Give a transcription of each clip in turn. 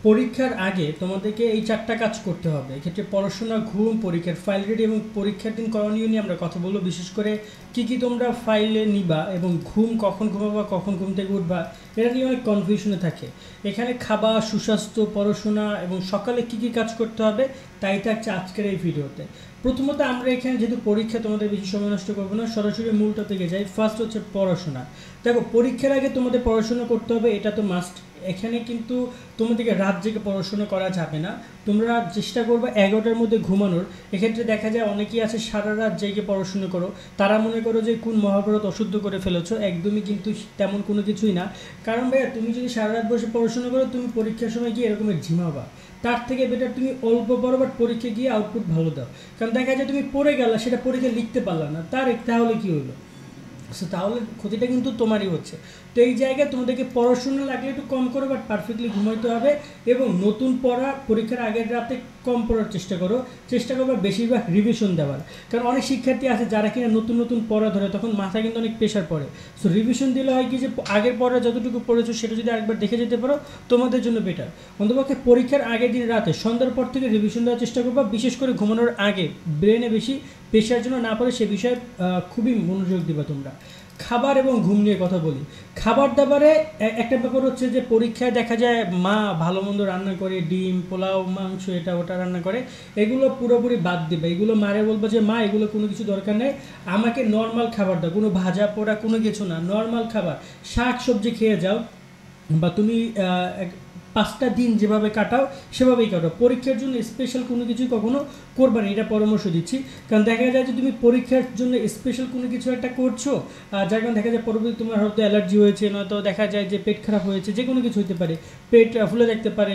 পরীক্ষার আগে তোমাদেরকে এই চারটা কাজ করতে হবে। এক্ষেত্রে পড়াশোনা, ঘুম, পরীক্ষার ফাইল রেডি এবং পরীক্ষার দিন করণীয় নিয়ে আমরা কথা বলবো। বিশেষ করে কি কি তোমরা ফাইলে নিবা এবং ঘুম কখন ঘুমাবা, কখন ঘুম থেকে উঠবা, এটা নিয়ে অনেক কনফিউশনে থাকে। এখানে খাবার, সুস্বাস্থ্য, পড়াশোনা এবং সকালে কি কি কাজ করতে হবে তাই থাকছে আজকের এই ভিডিওতে। প্রথমত আমরা এখানে যেহেতু পরীক্ষা, তোমাদের বেশি সময় নষ্ট করবো না, সরাসরি মূল টপিকে যাই। ফার্স্ট হচ্ছে পড়াশোনা। দেখো, পরীক্ষার আগে তোমাদের পড়াশোনা করতে হবে, এটা তো মাস্ট। এখানে কিন্তু তোমাদেরকে রাত জেগে পড়াশোনা করা যাবে না। তোমরা চেষ্টা করবে 11টার মধ্যে ঘুমানোর। এক্ষেত্রে দেখা যায় অনেকেই আছে সারা রাত জেগে পড়াশোনা করো, তারা মনে করো যে কোন মহাভারত অশুদ্ধ করে ফেলেছো। একদমই কিন্তু তেমন কোনো কিছুই না। কারণ ভাইয়া, তুমি যদি সারা রাত বসে পড়াশোনা করো, তুমি পরীক্ষার সময় গিয়ে এরকমের ঝিমাবা। তার থেকে বেটার তুমি অল্প পড়ো, বাট পরীক্ষা গিয়ে আউটপুট ভালো দাও। কারণ দেখা যায় তুমি পড়ে গেলা, সেটা পরীক্ষা লিখতে পারলা না, তাহলে কি হলো? সো তাহলে ক্ষতিটা কিন্তু তোমারই হচ্ছে। তো এই জায়গায় তোমাদেরকে পড়াশোনা লাগলে একটু কম করো, বাট পারফেক্টলি ঘুমাইতে হবে। এবং নতুন পড়া পরীক্ষার আগের রাতে কম পড়ার চেষ্টা করবে বেশিরভাগ রিভিশন দেওয়ার। কারণ অনেক শিক্ষার্থী আছে যারা কিনা নতুন নতুন পড়া ধরে, তখন মাথায় কিন্তু অনেক প্রেশার পড়ে। সো রিভিশন দিলে হয় কি, যে আগের পড়া যতটুকু পড়েছো সেটা যদি আরেকবার দেখে যেতে পারো, তোমাদের জন্য বেটার। অন্তপক্ষে পরীক্ষার আগের দিন রাতে সন্ধ্যার পর থেকে রিভিশন দেওয়ার চেষ্টা করবা। বিশেষ করে ঘুমানোর আগে ব্রেনে বেশি প্রেশার যেন না পড়ে, সে বিষয়ে খুবই মনোযোগ দিবা তোমরা। খাবার এবং ঘুম নিয়ে কথা বলি। খাবার দাবারে একটা ব্যাপার হচ্ছে যে পরীক্ষায় দেখা যায় মা ভালো মন্দ রান্না করে, ডিম, পোলাও, মাংস, এটা ওটা রান্না করে। এগুলো পুরোপুরি বাদ দিবে। এগুলো মারে বলবো যে মা, এগুলো কোনো কিছু দরকার নেই, আমাকে নর্মাল খাবার দাও, কোনো ভাজা পোড়া কোনো কিছু না, নর্মাল খাবার, শাক সবজি খেয়ে যাও। বা তুমি 5টা দিন যেভাবে কাটাও সেভাবেই কাটাও। পরীক্ষার জন্য স্পেশাল কোনো কিছু কখনো করবে না, এটা পরামর্শ দিচ্ছি। কারণ দেখা যায় যে তুমি পরীক্ষার জন্য স্পেশাল কোনো কিছু একটা করছো, যার কারণে দেখা যায় পরবর্তী তোমার হয়তো অ্যালার্জি হয়েছে, নয়তো দেখা যায় যে পেট খারাপ হয়েছে, যে কোনো কিছু হতে পারে, পেট ফুলে থাকতে পারে,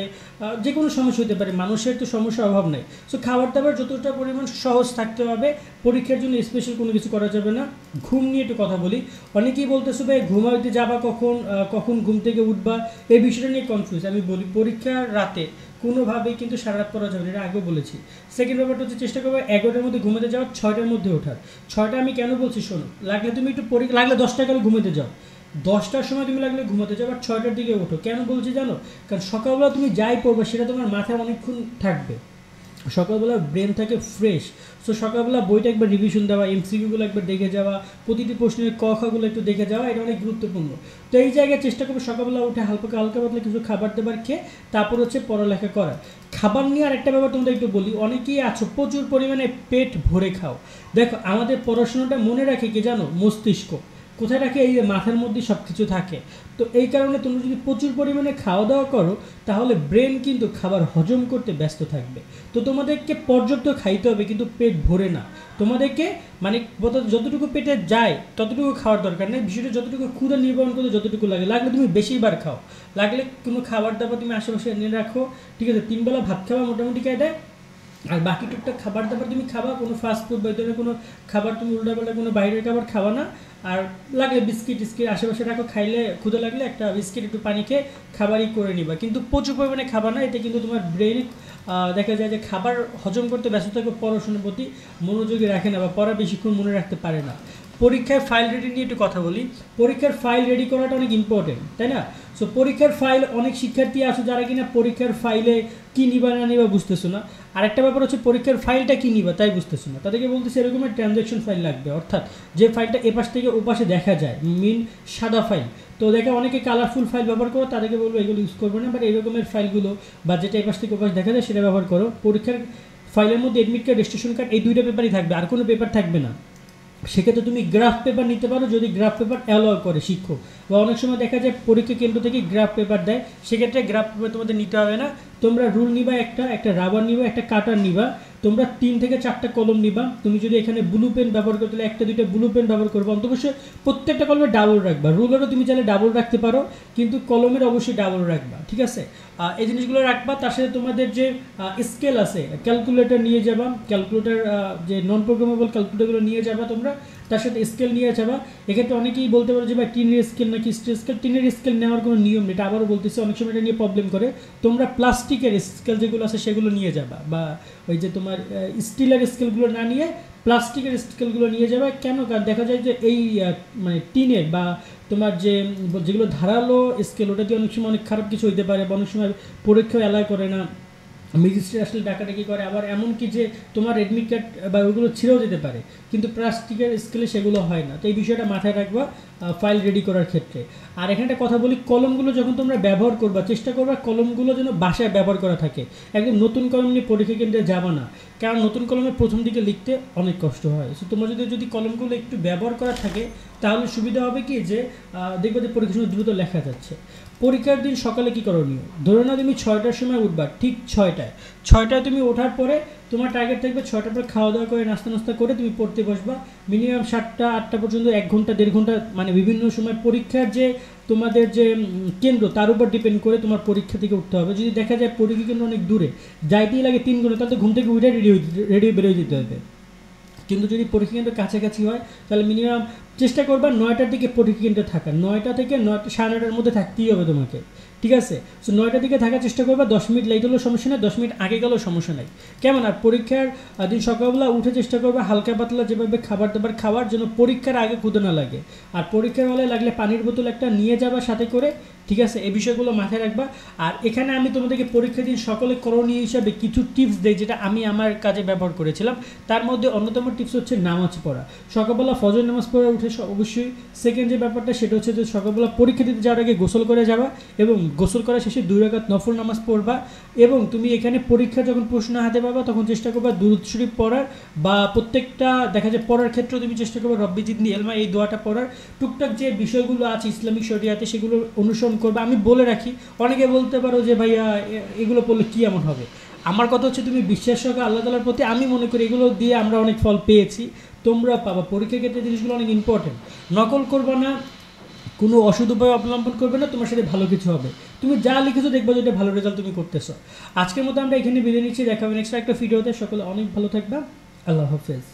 যে কোনো সমস্যা হতে পারে। মানুষের তো সমস্যার অভাব নেই। সো খাবার দাবার যতটা পরিমাণ সহজ থাকতে হবে, পরীক্ষার জন্য স্পেশাল কোনো কিছু করা যাবে না। ঘুম নিয়ে একটু কথা বলি। অনেকেই বলতেছো ভাই ঘুমাইতে যাবা কখন, কখন ঘুম থেকে উঠবা, এই বিষয়টা নিয়ে কনফিউজ। আমি বলি, পরীক্ষার রাতে কোনোভাবেই কিন্তু সারা রাত পড়া যাবে না, এটা আগেও বলেছি। সেকেন্ড ব্যাপারটা হচ্ছে চেষ্টা করবো 11টার মধ্যে ঘুমাতে যাওয়ার, 6টার মধ্যে ওঠার। 6টা আমি কেন বলছি শোনো, লাগলে তুমি একটু লাগলে 10টা কাল ঘুমাতে যাও, 10টার সময় তুমি লাগলে ঘুমাতে যাও, বাট 6টার দিকে ওঠো। কেন বলছি জানো? কারণ সকালবেলা তুমি যাই পড়বে সেটা তোমার মাথায় অনেকক্ষণ থাকবে। সকালবেলা ব্রেন থাকে ফ্রেশ। সো সকালবেলা বইটা একবার রিভিশন দেওয়া, এমসিকিউগুলো একবার দেখে যাওয়া, প্রতিটি প্রশ্নের ক খাগুলো একটু দেখে যাওয়া, এটা অনেক গুরুত্বপূর্ণ। তো এই জায়গায় চেষ্টা করবো সকালবেলা উঠে হালকা পাতলা কিছু খাবার দাবার খেয়ে তারপর হচ্ছে পড়ালেখা করা। খাবার নিয়ে আরেকটা ব্যাপার তোমাদের একটু বলি। অনেকেই আছো প্রচুর পরিমাণে পেট ভরে খাও। দেখো, আমাদের পড়াশোনাটা মনে রাখে কি জানো? মস্তিষ্ক। কোথায় রাখে? এই যে মাথার মধ্যে সব কিছু থাকে। তো এই কারণে তুমি যদি প্রচুর পরিমাণে খাওয়া দাওয়া করো, তাহলে ব্রেন কিন্তু খাবার হজম করতে ব্যস্ত থাকবে। তো তোমাদেরকে পর্যাপ্ত খাইতে হবে, কিন্তু পেট ভরে না। তোমাদেরকে মানে যতটুকু পেটে যায় ততটুকু খাওয়ার দরকার নেই। বিষয়টা যতটুকু ক্ষুধা নির্বারণ করতে যতটুকু লাগলে তুমি বেশিবার খাও। লাগলে কোনো খাবার দাবার তুমি আশেপাশে এনে রাখো, ঠিক আছে? 3 বেলা ভাত খাওয়া মোটামুটি কায়দায়। আর বাকি টুকটাক খাবার দাবার তুমি খাবা, কোনো ফাস্টফুড বা ধরনের কোনো খাবার তুমি উল্টাপাল্টা কোনো বাইরের খাবার খাবা না। আর লাগলে বিস্কিট আশেপাশে রাখো, খাইলে ক্ষুধা লাগলে একটা বিস্কিট একটু পানি খেয়ে খাবারই করে নিবা, কিন্তু প্রচুর পরিমাণে খাবা না। এতে কিন্তু তোমার ব্রেন দেখা যায় যে খাবার হজম করতে ব্যস্ত থাকে, পড়াশোনার প্রতি মনোযোগী রাখে না বা পড়া বেশিক্ষণ মনে রাখতে পারে না। পরীক্ষার ফাইল রেডি নিয়ে একটু কথা বলি। পরীক্ষার ফাইল রেডি করাটা অনেক ইম্পর্টেন্ট, তাই না? সো পরীক্ষার ফাইল, অনেক শিক্ষার্থী আছে যারা কিনা পরীক্ষার ফাইলে কী নিবা না নিবা বুঝতেছো না। আরেকটা ব্যাপার হচ্ছে পরীক্ষার ফাইলটা কী নিবা তাই বুঝতেছো না। তাদেরকে বলতেছে এরকমের ট্রানজ্যাকশন ফাইল লাগবে, অর্থাৎ যে ফাইলটা এপাশ থেকে ওপাশে দেখা যায়, মিন সাদা ফাইল। তো দেখে অনেকে কালারফুল ফাইল ব্যবহার করো, তাদেরকে বলবো এগুলো ইউজ করবে না, বাট এরকমের ফাইলগুলো বা যেটা এপাশ থেকে ওপাশ দেখা যায় সেটা ব্যবহার করো। পরীক্ষার ফাইলের মধ্যে এডমিট কার্ড, রেজিস্ট্রেশন কার্ড, এই 2টা পেপারই থাকবে, আর কোনো পেপার থাকবে না। সেক্ষেত্রে তুমি গ্রাফ পেপার নিতে পারো, যদি গ্রাফ পেপার অ্যালাউ করে শিক্ষক, বা অনেক সময় দেখা যায় পরীক্ষা কেন্দ্র থেকে গ্রাফ পেপার দেয়, সেক্ষেত্রে গ্রাফ পেপার তোমাদের নিতে হবে না। তোমরা রুল নিবা, একটা রাবার নিবা, একটা কাটার নিবা, তোমরা 3 থেকে 4টা কলম নিবা। তুমি যদি এখানে ব্লু পেন ব্যবহার করতে, 1টা 2টা ব্লু পেন ব্যবহার করবে। অন্তবশ্যই প্রত্যেকটা কলমে ডাবল রাখবা। রুলারও তুমি চাইলে ডাবল রাখতে পারো, কিন্তু কলমের অবশ্যই ডাবল রাখবা, ঠিক আছে? এই জিনিসগুলো রাখবা। তার সাথে তোমাদের যে স্কেল আছে, ক্যালকুলেটর নিয়ে যাবা, ক্যালকুলেটর যে নন প্রোগ্রামেবল ক্যালকুলেটরগুলো নিয়ে যাবা তোমরা। তার সাথে স্কেল নিয়ে যাবা। এক্ষেত্রে অনেকেই বলতে পারো যে ভাই টিনের স্কেল নাকি স্টিল স্কেল। টিনের স্কেল নেওয়ার কোনো নিয়ম নেই, এটা আবারও বলতেছি, অনেক সময় এটা নিয়ে প্রবলেম করে। তোমরা প্লাস্টিকের স্কেল যেগুলো আছে সেগুলো নিয়ে যাবা, বা ওই যে তোমার স্টিলের স্কেলগুলো না নিয়ে প্লাস্টিকের স্কেলগুলো নিয়ে যাবে। কেন? কারণ দেখা যায় যে এই মানে টিনের বা তোমার যেগুলো ধারালো স্কেল, ওটা দিয়ে অনেক সময় অনেক খারাপ কিছু হইতে পারে, বা অনেক সময় পরীক্ষাও অ্যালাউ করে না, ম্যাজিস্ট্রেট আসলে ডাকাডাকি করে, আবার এমনকি যে তোমার এডমিট কার্ড বা ওগুলো ছিঁড়েও যেতে পারে, কিন্তু প্লাস্টিকের স্কেলে সেগুলো হয় না। তো এই বিষয়টা মাথায় রাখবা ফাইল রেডি করার ক্ষেত্রে। আর এখানে একটা কথা বলি, কলমগুলো যখন তোমরা ব্যবহার করবা, চেষ্টা করবা কলমগুলো যেন বাসায় ব্যবহার করা থাকে। একদম নতুন কলম নিয়ে পরীক্ষা কেন্দ্রে যাবা না, কারণ নতুন কলমে প্রথম দিকে লিখতে অনেক কষ্ট হয়। সো তোমরা যদি কলমগুলো একটু ব্যবহার করা থাকে, তাহলে সুবিধা হবে কি যে দেখবে যে পরীক্ষার সময় দ্রুত লেখা যাচ্ছে। পরীক্ষার দিন সকালে কী করণীয়? ধরে নাও তুমি 6টার সময় উঠবা, ঠিক 6টায় তুমি ওঠার পরে তোমার টার্গেট থাকবে 6টার পর খাওয়া দাওয়া করে নাস্তা করে তুমি পড়তে বসবা। মিনিমাম 7টা 8টা পর্যন্ত 1 ঘন্টা 1.5 ঘন্টা, মানে বিভিন্ন সময় পরীক্ষার যে তোমাদের যে কেন্দ্র তার উপর ডিপেন্ড করে তোমার পরীক্ষা থেকে উঠতে হবে। যদি দেখা যায় পরীক্ষা কেন্দ্র অনেক দূরে, যাইতেই লাগে 3 ঘন্টা, তাহলে তো ঘুম থেকে উঠে রেডি বেরোয় যেতে হবে। কিন্তু যদি পরীক্ষা কেন্দ্র কাছাকাছি হয়, তাহলে মিনিমাম চেষ্টা করবা 9টার দিকে পরীক্ষা কেন্দ্রে থাকা। 9টা থেকে 9:30টার মধ্যে থাকতেই হবে তোমাকে, ঠিক আছে? সো 9টার দিকে থাকার চেষ্টা করবা। 10 মিনিট লেট হলেও সমস্যা নেই, 10 মিনিট আগে গেলেও সমস্যা নেই। কেমন? আর পরীক্ষার দিন সকালবেলা উঠে চেষ্টা করবা হালকা পাতলা যেভাবে খাবার দাবার খাওয়ার জন্য, পরীক্ষার আগে ক্ষুধা না লাগে। আর পরীক্ষার হলে লাগলে পানির বোতল একটা নিয়ে যাবা সাথে করে, ঠিক আছে? এই বিষয়গুলো মাথায় রাখবা। আর এখানে আমি তোমাদেরকে পরীক্ষার দিন সকলে করণীয় হিসাবে কিছু টিপস দেই, যেটা আমি আমার কাজে ব্যবহার করেছিলাম। তার মধ্যে অন্যতম টিপস হচ্ছে নামাজ পড়া। সকালবেলা ফজর নামাজ পড়ে উঠে অবশ্যই। সেকেন্ড যে ব্যাপারটা সেটা হচ্ছে যে সকালবেলা পরীক্ষা দিতে যাওয়ার আগে গোসল করে যাবা, এবং গোসল করা শেষে 2 রাকাত নফল নামাজ পড়বা। এবং তুমি এখানে পরীক্ষা যখন প্রশ্ন হাতে পাবা, তখন চেষ্টা করবা দুরূদ শরীফ পড়ার, বা প্রত্যেকটা দেখা যায় পড়ার ক্ষেত্রে তুমি চেষ্টা করবা রব্বি জিদনি ইলমা, এই দোয়াটা পড়ার। টুকটাক যে বিষয়গুলো আছে ইসলামিক শরিয়াতে সেগুলো অনুসরণ করবে। আমি বলে রাখি, অনেকে বলতে পারো যে ভাইয়া এগুলো পড়লে কী এমন হবে। আমার কথা হচ্ছে তুমি বিশ্বাস রাখো আল্লাহ তাআলার প্রতি। আমি মনে করি এগুলো দিয়ে আমরা অনেক ফল পেয়েছি, তোমরা পাবা। পরীক্ষার ক্ষেত্রে জিনিসগুলো অনেক ইম্পর্টেন্ট। নকল করবে না, কোনো অসৎ উপায় অবলম্বন করবে না, তোমার সাথে ভালো কিছু হবে। তুমি যা লিখেছো দেখবে যে এটা ভালো রেজাল্ট তুমি করতেছো। আজকের মতো আমরা এখানে বিদায় নিচ্ছি, দেখা হবে নেক্সট একটা ভিডিওতে। সকলে অনেক ভালো থাকবে, আল্লাহ হাফেজ।